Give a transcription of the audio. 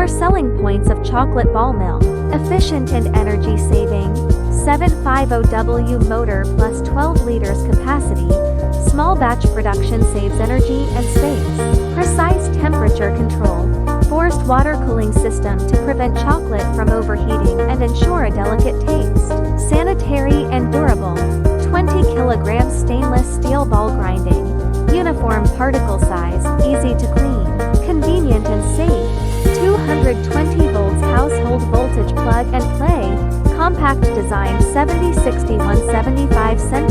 Core selling points of chocolate ball mill. Efficient and energy saving. 750W motor plus 12 liters capacity. Small batch production saves energy and space. Precise temperature control. Forced water cooling system to prevent chocolate from overheating and ensure a delicate taste. Sanitary and durable. 20 kilograms stainless steel ball grinding. Uniform particle size, easy to clean, convenient and safe. 220 volts household voltage plug and play. Compact design 706175 cm.